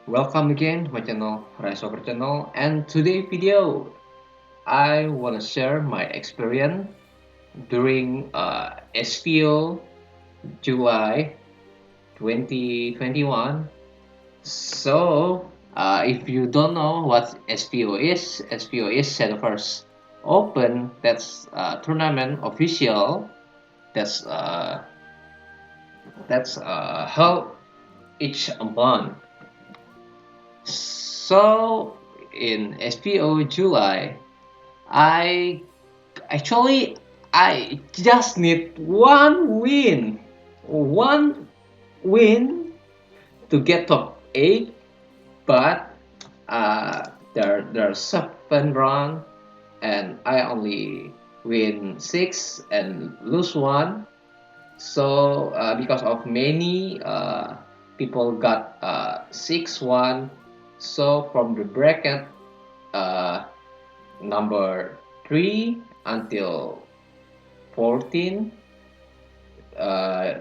Welcome again to my channel, Rise Over channel, and today video I want to share my experience during SVO July 2021. If you don't know what SVO is Shadowverse Open. That's tournament official. That's uh, that's held each month. So in SPO July, I actually I just need one win to get top 8, but there's 7 round and I only win 6 and lose 1. So because of many people got 6-1, so from the bracket uh, number 3 until 14, uh,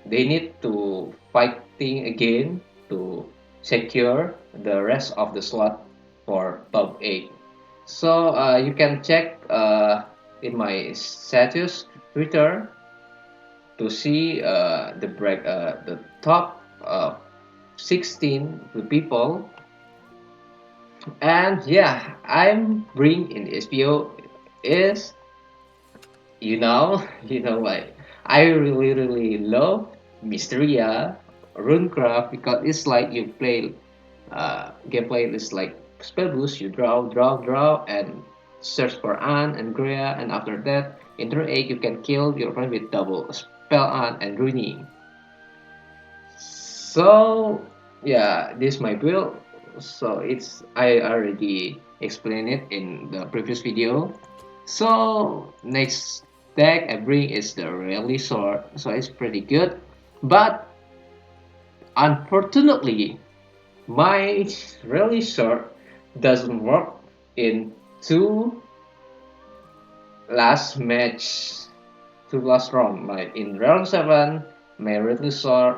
they need to fighting again to secure the rest of the slot for top 8. So you can check in my status Twitter to see the top 16 people. And yeah, I'm bring in SPO is like I really love Mysteria, Runecraft, because it's like you play gameplay is like spell boost. You draw and search for Anne and Greya, and after that in turn 8 you can kill your opponent with double spell Anne and Rooney. So yeah, this is my build. So I already explained it in the previous video. So next deck I bring is the Rally Sword. So it's pretty good, but unfortunately my Rally Sword doesn't work in two last match, two last round. Like in round 7, my Rally Sword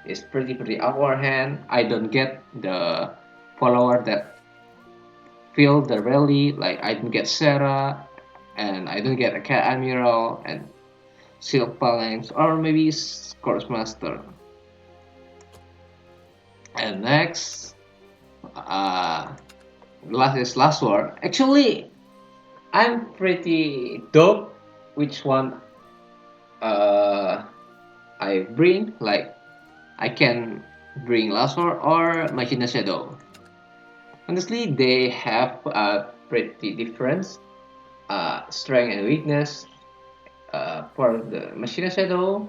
is pretty awkward hand. I don't get the follower that fill the rally. Like I don't get Sarah, and I don't get a Cat Admiral and Silk Phalanx, or maybe Course Master. And next, last word. Actually, I'm pretty dope. Which one I bring? Like I can bring last word or Machina Shadow. Honestly, they have a pretty difference, strength and weakness. For the Machina Shadow,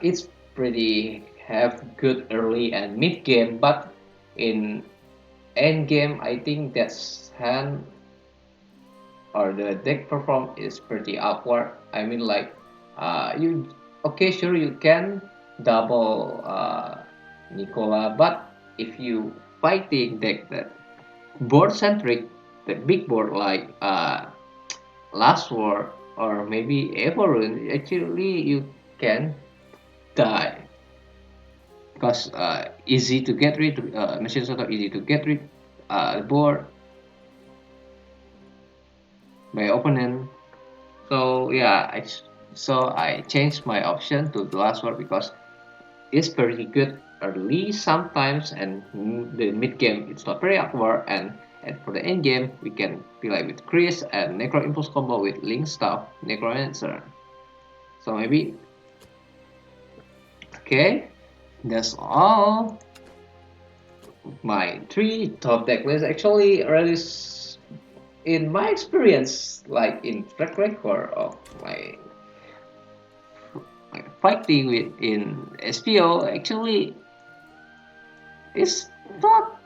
it's pretty have good early and mid game, but in end game, I think that's hand or the deck perform is pretty awkward. I mean, like, you okay, sure you can double Nicola, but if you fighting deck that board centric, the big board like Last War or maybe Everrune, actually you can die because easy to get rid. Machine sort of easy to get rid board by opponent. So yeah, I changed my option to the Last War because it's pretty good early sometimes, and the mid game it's not very awkward, and for the end game we can play with Chris and Necro Impulse combo with Link Staff, Necromancer. So maybe okay, that's all. My 3 top deck lists actually already in my experience, like in track record of my fighting with in SPO, actually it's not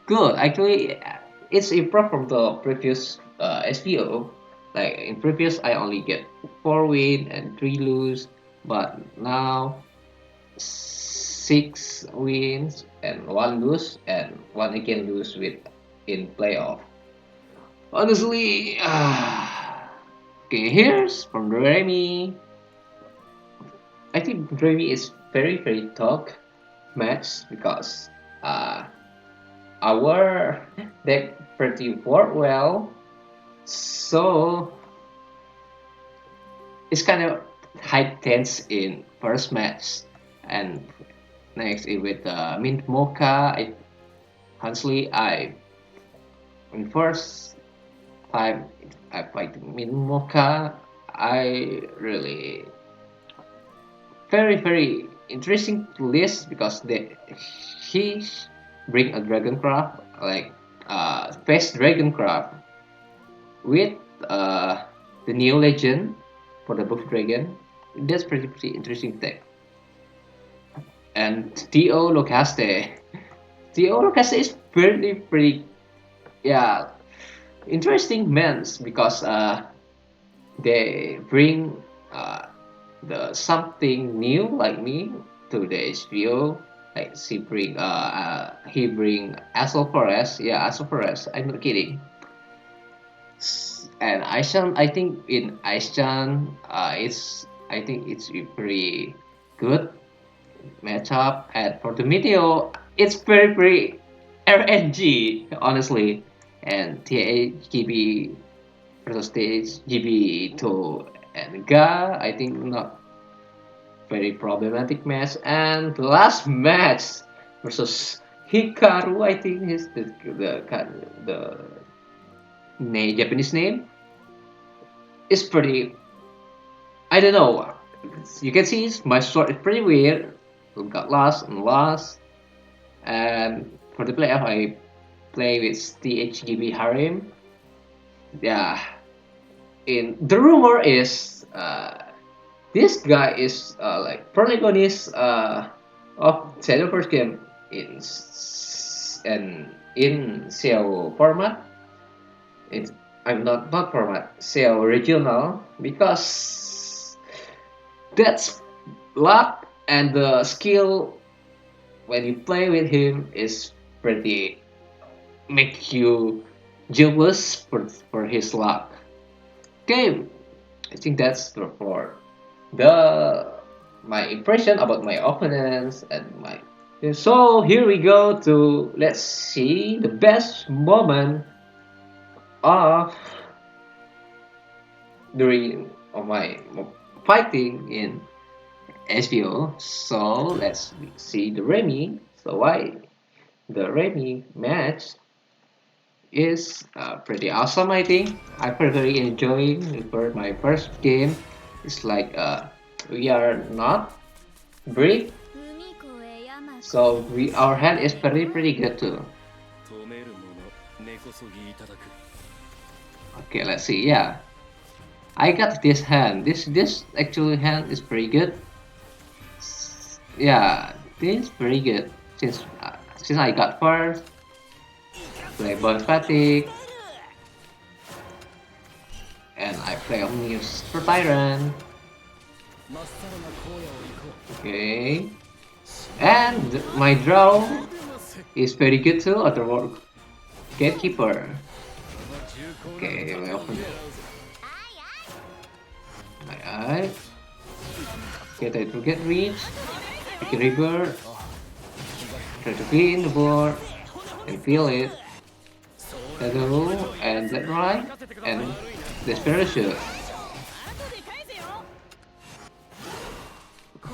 good. Actually, it's improved from the previous SPO. Like in previous, I only get 4 win and 3 lose, but now 6 wins and 1 lose and 1 again lose with in playoff. Honestly, okay, here's from Remy. I think Remy is very tough match because uh, our deck pretty work well, so it's kind of high tense in first match, and next with Mint Mocha. Honestly, in first time I fight Mint Mocha, I really very interesting list because he bring a dragon craft like face dragon craft with uh, the new legend for the buff dragon. That's pretty interesting thing. And T.O. Locaste. T.O. Locaste is pretty yeah interesting mans because they bring the something new like me to the SVO. Like he bring Assault Forest. Yeah, Assault Forest. I'm not kidding. And Aishan, I think in Aishan, I think it's a pretty good matchup. And for the Meteor, it's very RNG honestly. And THGB versus THGB and Ga, I think not very problematic match. And the last match versus Hikaru, I think is the Japanese name is pretty. I don't know. You can see my sword is pretty weird. Got lost and lost. And for the playoff, I play with THGB Harim. Yeah. In the rumor is this guy is like protagonist of Shadowverse game in SEAO format. It's I'm not format SEAO regional because that's luck and the skill when you play with him is pretty make you jealous for his luck. Okay, I think that's for the my impression about my opponents and my. So here we go to let's see the best moment of during of my fighting in SVO. So let's see the Remy. So why the Remy match is pretty awesome. I think I pretty enjoying for my first game. It's like we are not brick, so our hand is pretty good too. Okay, let's see. Yeah, I got this hand. This actually hand is pretty good. Yeah, this is pretty good since I got first. Play Bone Fatigue, and I play Omnius for Tyrant. Okay, and my draw is very good too. Otherworld Gatekeeper. Okay, we open. Alright. Okay, try to get reach. Pick a river. Try to clean the board and feel it. Shadow and Black Right and Desperation.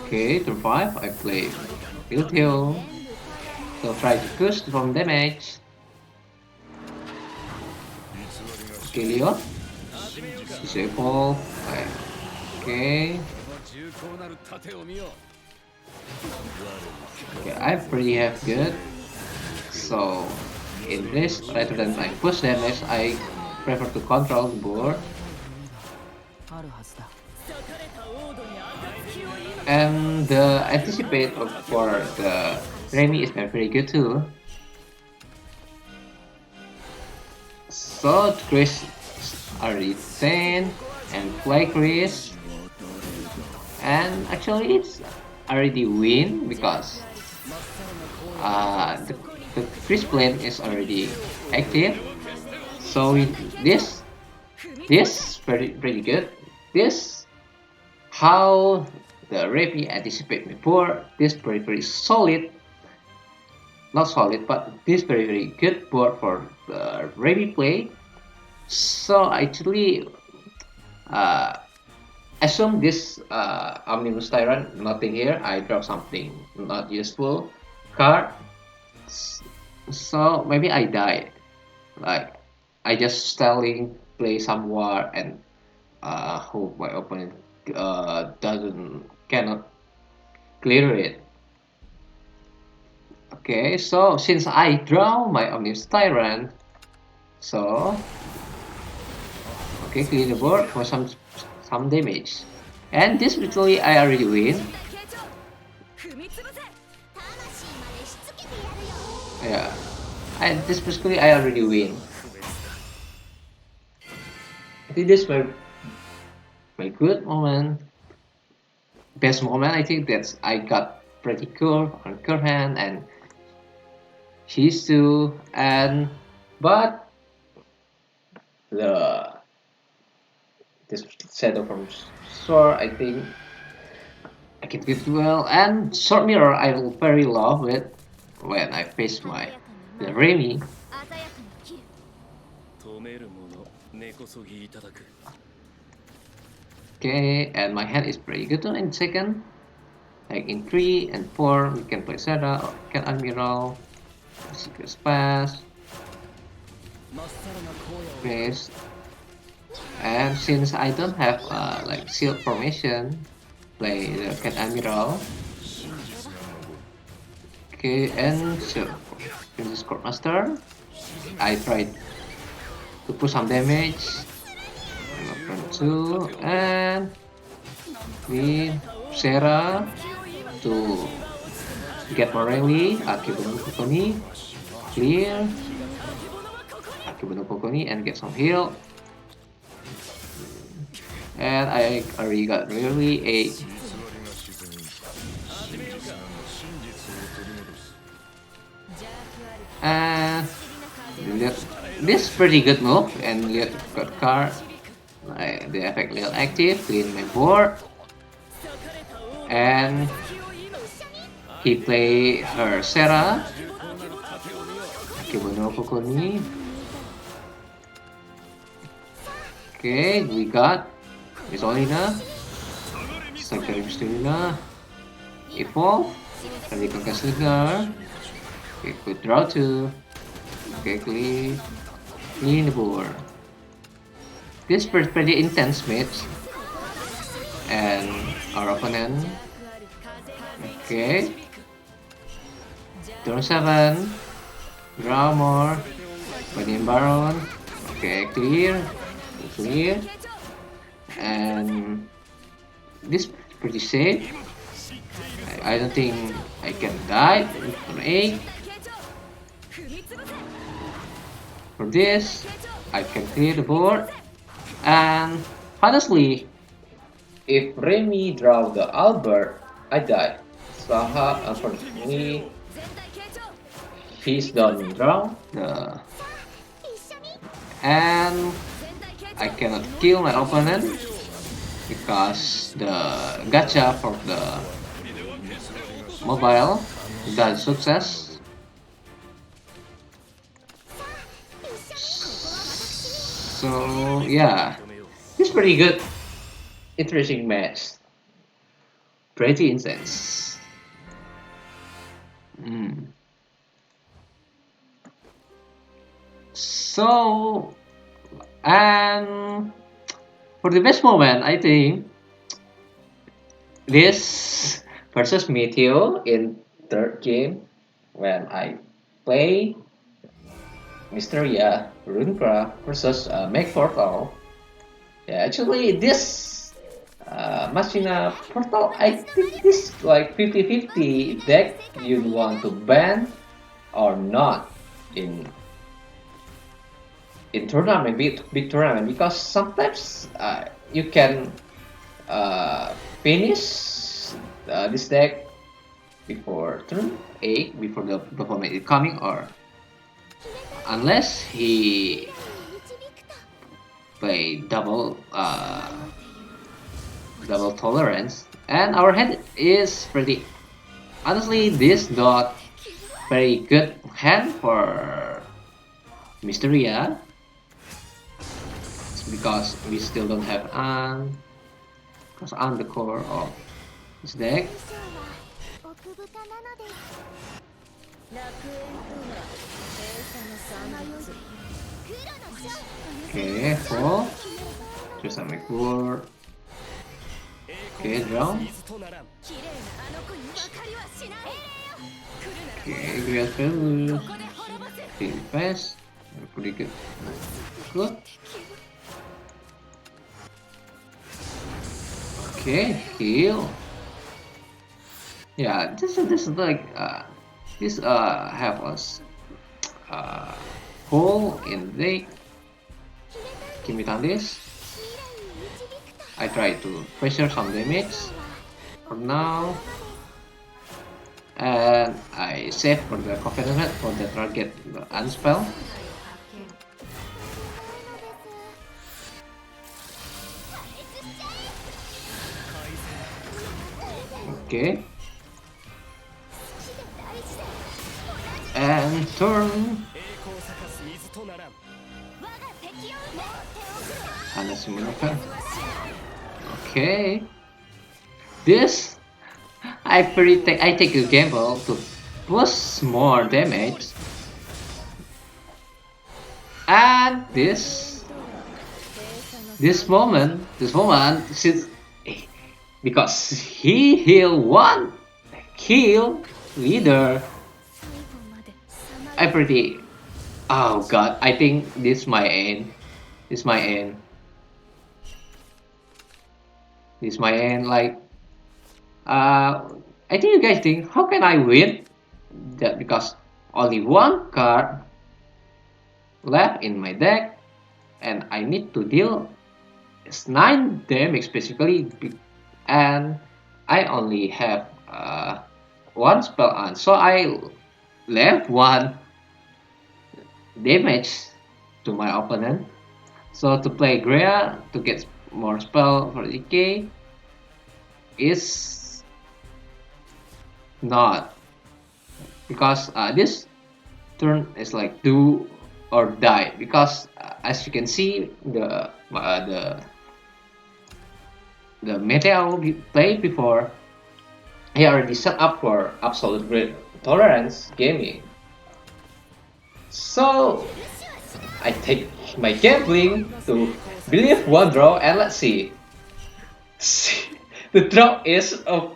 Okay, turn 5, I play Field Hill. So try to push from damage. Okay, Leon. Disable. Okay. Okay, I pretty have good. So in this, rather than like push damage, I prefer to control the board. And the anticipate for the Remy is very good too. So Chris already 10 and play Chris, and actually it's already win because the Chris plan is already active. So this pretty good. This how the Remy anticipate before, this pretty solid. not solid, but this very good board for the Remy play. So actually, uh, assume this Omnibus Tyrant, nothing here. I draw something not useful card. So maybe I die. Like I just stalling, play some war, and hope my opponent doesn't cannot clear it. Okay, so since I draw my Omnibus Tyrant, so okay, clear the board for some damage. And this victory I already win. Yeah, this basically I already win. I think this my good moment, best moment. I think that's I got pretty cool on Kurhan and she's too, and but the this shadow from Sword, I think I can do it well, and Sword Mirror I will very love it when I face my the Remy. Okay, and my hand is pretty good in second. Like in 3 and 4, we can play Sada or Cat Admiral, Secret Pass, base. And since I don't have like shield formation, play the Cat Admiral. Okay, and so Princess Courtmaster. I tried to put some damage. Front 2 and with Sarah to get more rally. Akebono Kokoni clear. Akebono Kokoni and get some heal. And I already got really 8. And this pretty good move, and got card. The effect little active, clean my board, and he play her Sarah, Akebono Kokoni. Okay, we got Miss Olina, Sanctuary Mysteriana, Evolve, and we can cast Ligar. Okay, good draw 2. Okay, clean the board. This is pretty intense match. And our opponent. Okay. Turn 7. Draw more. Banyan Baron. Okay, clear. And this is pretty safe. I don't think I can die. Turn 8. For this, I can clear the board. And honestly, if Remy draw the Albert, I die. Somehow, unfortunately, he's done draw the, and I cannot kill my opponent because the gacha for the mobile does success. So yeah, it's pretty good, interesting match, pretty intense. So, and for the best moment, I think this versus Meteo in third game when I play Mysteria Runecraft versus Make Portal. Yeah, actually this Machina Portal, I think this like 50-50 deck you want to ban or not in tournament, big tournament, because sometimes you can finish this deck before turn 8, before the opponent is coming, or unless he play double tolerance. And our hand is pretty, honestly, this dot very good hand for Mysteria. It's because we still don't have An, because I'm the core of this deck. Okay, full. Just a make word. Okay, draw. Okay, great value. Pretty fast. Pretty good. Good. Okay, heal. Yeah, this is like this have us hole in the give me this. I try to pressure some damage for now, and I save for the covenant for the target unspell. Okay, and turn. Okay, this I take a gamble to push more damage, and this moment since because he heal one kill leader, I pretty oh god, I think this my end. This my end. This my end. Like I think you guys think how can I win? That because only one card left in my deck, and I need to deal 9 damage specifically, and I only have one spell on, so I left 1 damage to my opponent. So to play Grea to get more spell for DK is not, because this turn is like do or die, because as you can see the meta we played before, he already set up for absolute great tolerance gaming. So I take my gambling to believe 1 draw, and let's see. The draw is a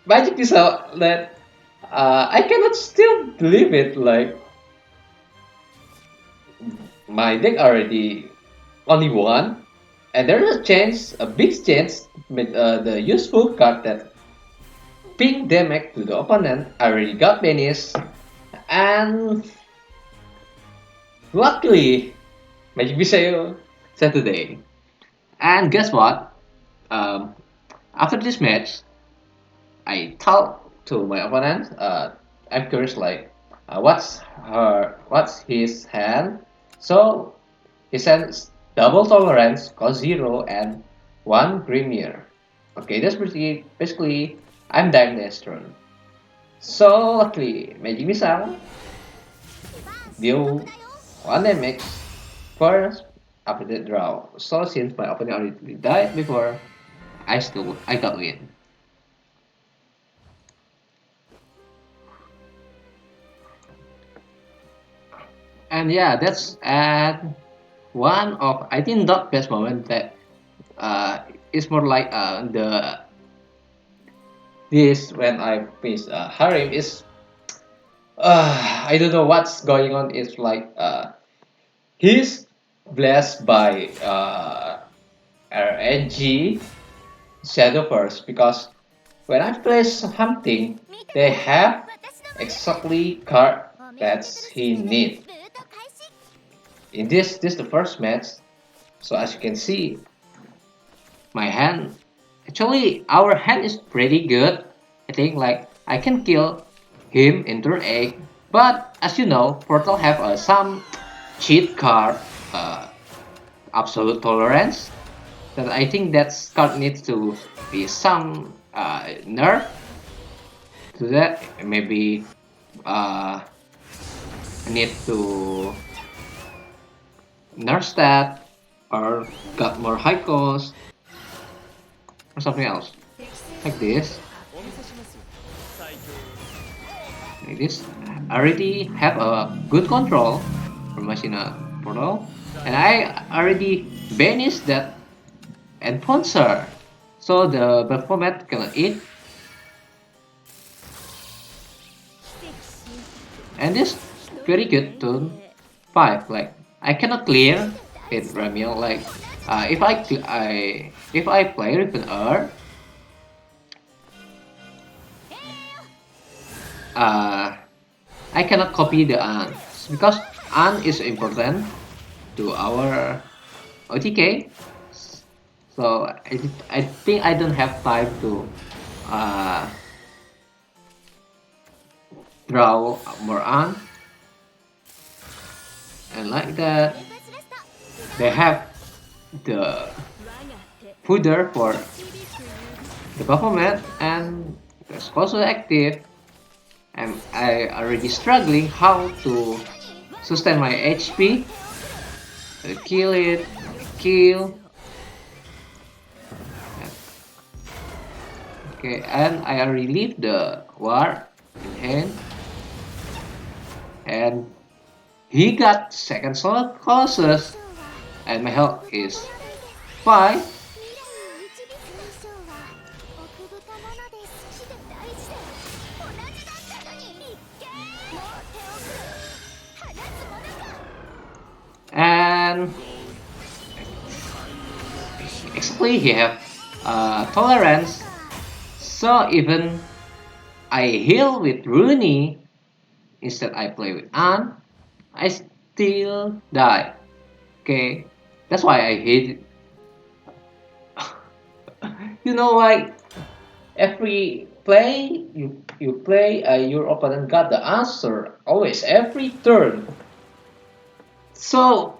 magic missile that I cannot still believe it. Like my deck already only 1, and there's a chance, a big chance, with the useful card that ping damage to the opponent already got banished, and luckily Magic Missile Saturday. And guess what? After this match, I talked to my opponent. I'm curious, like, what's his hand? So he sends double tolerance, cost 0, and 1 Premier. Okay, that's pretty. Basically, I'm diagnosed turn. So luckily, Magic Missile deal 1 damage first after the draw. So since my opponent already died before, I got win. And yeah, that's at one of I think not best moment that it's more like this when I face Harim is I don't know what's going on. It's like he's blessed by RNG Shadowverse, because when I play something, they have exactly card that he need. In this the first match, so as you can see, my hand actually our hand is pretty good. I think like I can kill him in turn 8, but as you know, Portal have some cheat card, absolute tolerance, that I think that card needs to be some nerf to that. Maybe uh, need to nurse that or got more high cost or something else like this. Like this, I already have a good control for Machina Portal, and I already banished that enforcer, so the Baphomet cannot eat. And this very good turn 5. Like I cannot clear it Ramiel. Like if I play Riven Earth, uh, I cannot copy the An because An is important to our OTK. So I think I don't have time to uh, draw more An, and like that they have the fooder for the Baphomet, and it's also active, and I already struggling how to sustain my HP, kill it, kill. Okay, and I already leave the war in hand, and he got second soul colossus, and my health is 5. And exactly he have tolerance, so even I heal with Rooney instead I play with Anne, I still die. Okay, that's why I hate you know why every play you play your opponent got the answer always every turn. So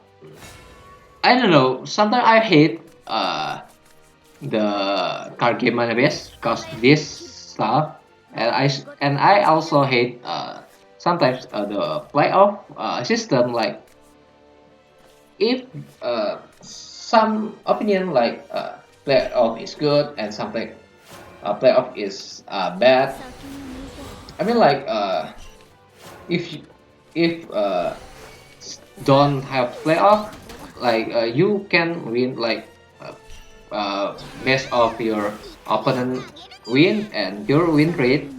I don't know, sometimes I hate the card game manifest because this stuff, and I also hate sometimes the playoff system. Like if some opinion like playoff is good and something playoff is bad. I mean like if if don't have playoff, like you can win like best of your opponent win and your win rate.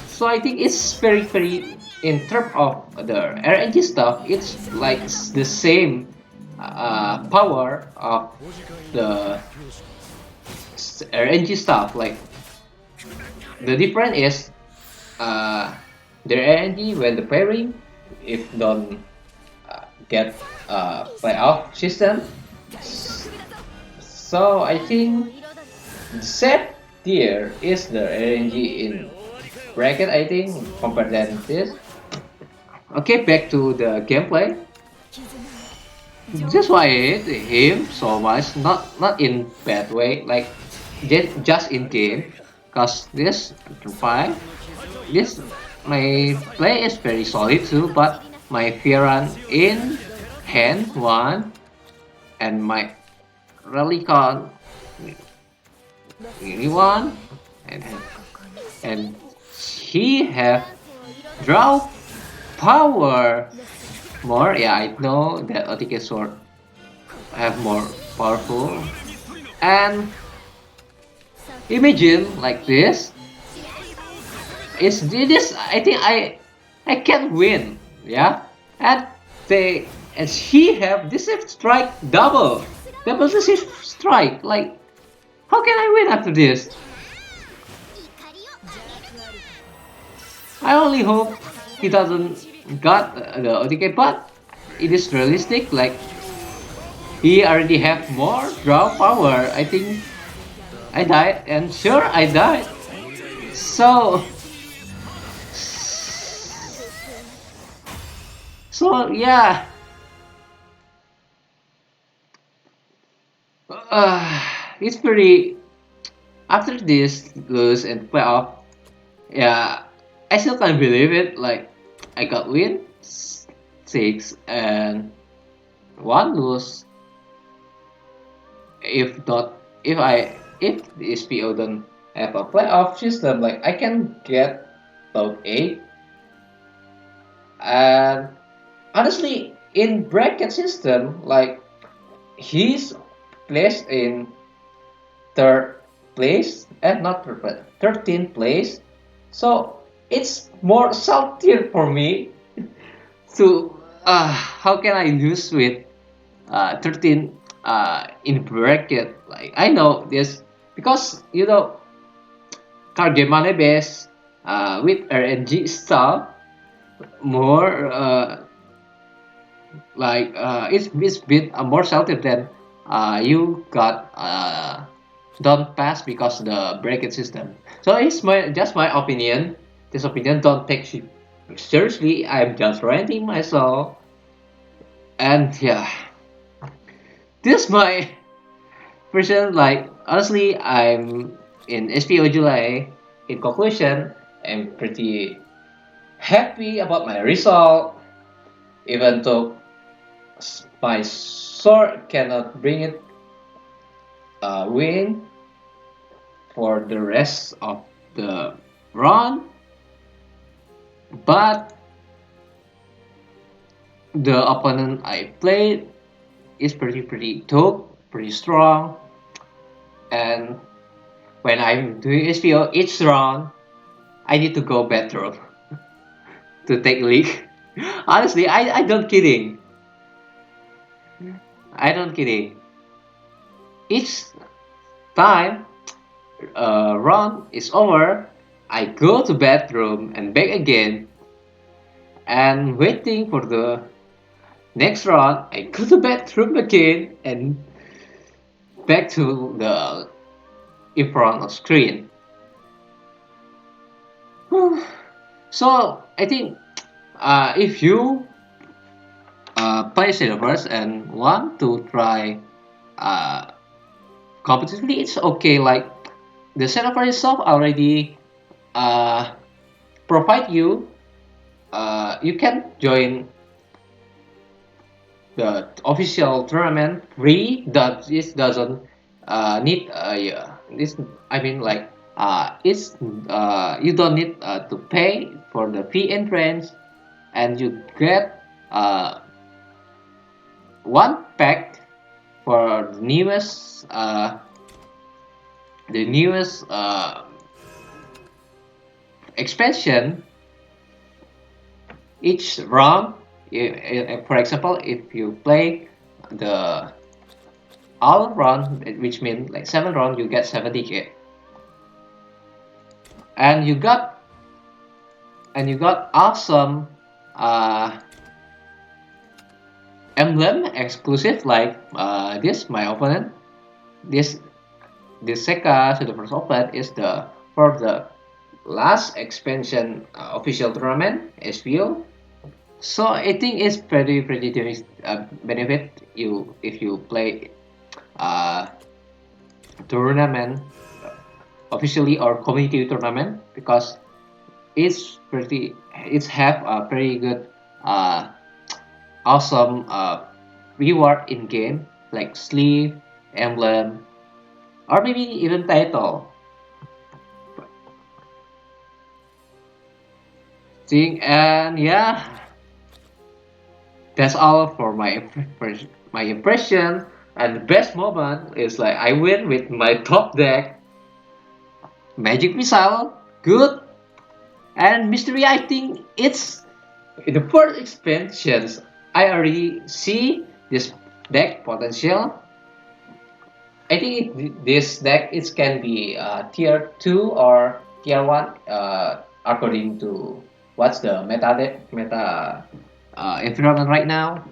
So I think it's very in terms of the RNG stuff. It's like the same power of the RNG stuff. Like the difference is the RNG when the pairing if don't get playoff system. So I think set tier is the RNG in bracket, I think, compared than this. Okay, back to the gameplay. That's why I hate him so much. Not in bad way, like just in game. Cause this five, this my play is very solid too, but my Fieran in hand one and my Relicon really one and and he have draw power more. Yeah, I know that OTK sword have more powerful. And imagine like this. It's this. I think I can win. Yeah, and they and she have this strike double decisive strike. Like how can I win after this? I only hope he doesn't got the OTK, but it is realistic. Like he already have more draw power. I think I died, and sure I died. So yeah, uh, it's pretty. After this lose and playoff, yeah, I still can't believe it. Like I got win 6 and 1 lose. If not, if the SPO don't have a playoff system, like I can get top 8. And honestly, in bracket system, like he's placed in third place and not third, but 13th place. So it's more saltier for me to how can I lose with 13 in bracket? Like I know this because card game money base with RNG stuff more it's bit more salty than you got don't pass because the bracket system. So it's my just my opinion. This opinion don't take seriously. I'm just ranting myself, and yeah, this my version. Like honestly, I'm in SVO July. In conclusion, I'm pretty happy about my result, even though my sword cannot bring it win for the rest of the run, but the opponent I played is pretty tough, pretty strong, and when I'm doing SPO each round, I need to go better to take league. Honestly, I don't kidding. I don't kidding. Each time run is over, I go to bathroom and back again and waiting for the next round. I go to bathroom again and back to the in front of screen. So I think if you play Shadowverse and want to try uh, competitively, it's okay. Like the Shadowverse itself already uh, provide you. You can join the official tournament free. That this doesn't need yeah, this I mean like it's you don't need to pay for the fee entrance, and you get one pack for the newest expansion each round. For example, if you play the all run, which means like 7 round, you get 70k, and you got awesome uh, emblem exclusive like this. My opponent, this Seka Shadowverse Open is the for the last expansion official tournament SVO. So I think it's pretty benefit you if you play uh, tournament officially or community tournament, because it's have a pretty good uh, awesome reward in game like sleeve, emblem, or maybe even title thing. And yeah, that's all for my impression. And the best moment is like I win with my top deck, Magic Missile, good, and Mystery. I think it's in the first expansions. I already see this deck potential. I think this deck it can be tier 2 or tier 1 according to what's the meta environment right now.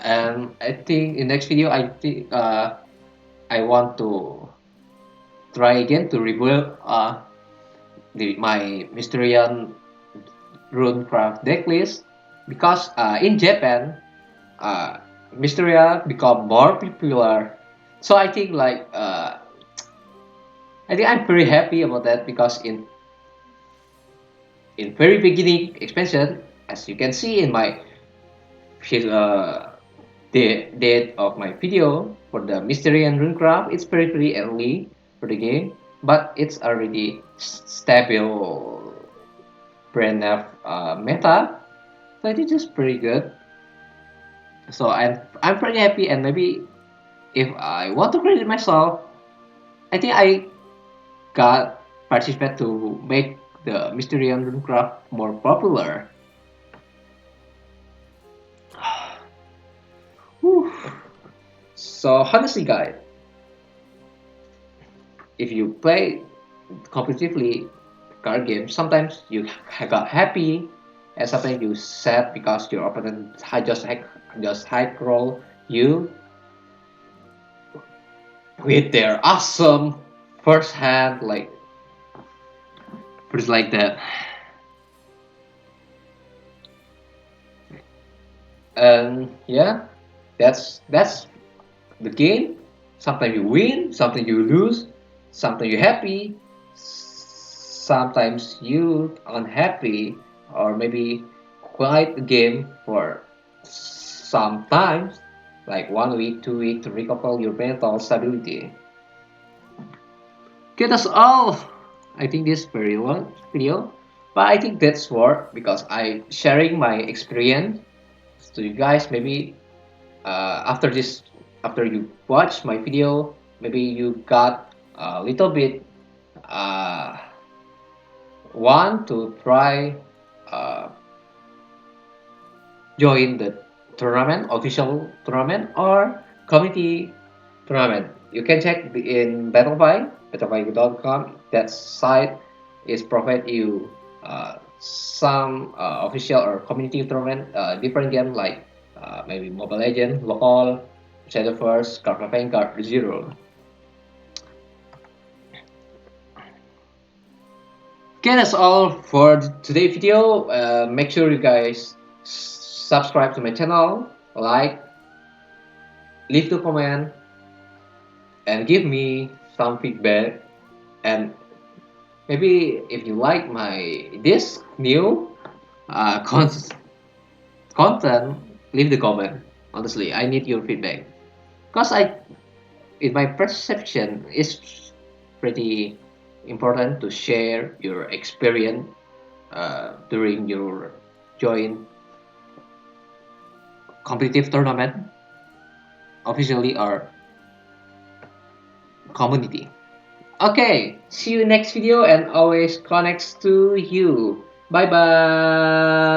And I think in next video I think I want to try again to rebuild my Mysterian Runecraft deck list, because in Japan uh, Mysteria become more popular. So I think I think I'm very happy about that, because in in very beginning expansion, as you can see in my uh, the date of my video for the mystery and runecraft, it's very early for the game, but it's already stable brand enough meta, so it is just pretty good. So I'm pretty happy, and maybe if I want to credit myself, I think I got participate to make the mystery and runecraft more popular. Whew. So honestly, guys, if you play competitively card games, sometimes you got happy, and sometimes you sad because your opponent just high roll you with their awesome first hand, like put it like that. And yeah, that's the game. Sometimes you win, sometimes you lose, sometimes you're happy, sometimes you unhappy, or maybe quite a game for sometimes like 1 week, 2 week to recover your mental stability. Okay, that's all. I think this is very long video, but I think that's worth because I sharing my experience to you guys. Maybe after this, after you watch my video, maybe you got a little bit uh, want to try uh, join the tournament, official tournament or community tournament. You can check in battlefy.com. That site is provide you some official or community tournament, different game like maybe Mobile Legend, local, Shadowverse, Card of Vanguard, Zero. Okay, that's all for today's video. Make sure you guys subscribe to my channel, like, leave the comment, and give me some feedback. And maybe if you like my this new content, leave the comment. Honestly, I need your feedback because in my perception, it's pretty important to share your experience during your join competitive tournament officially or community. Okay, see you next video and always connects to you. Bye bye.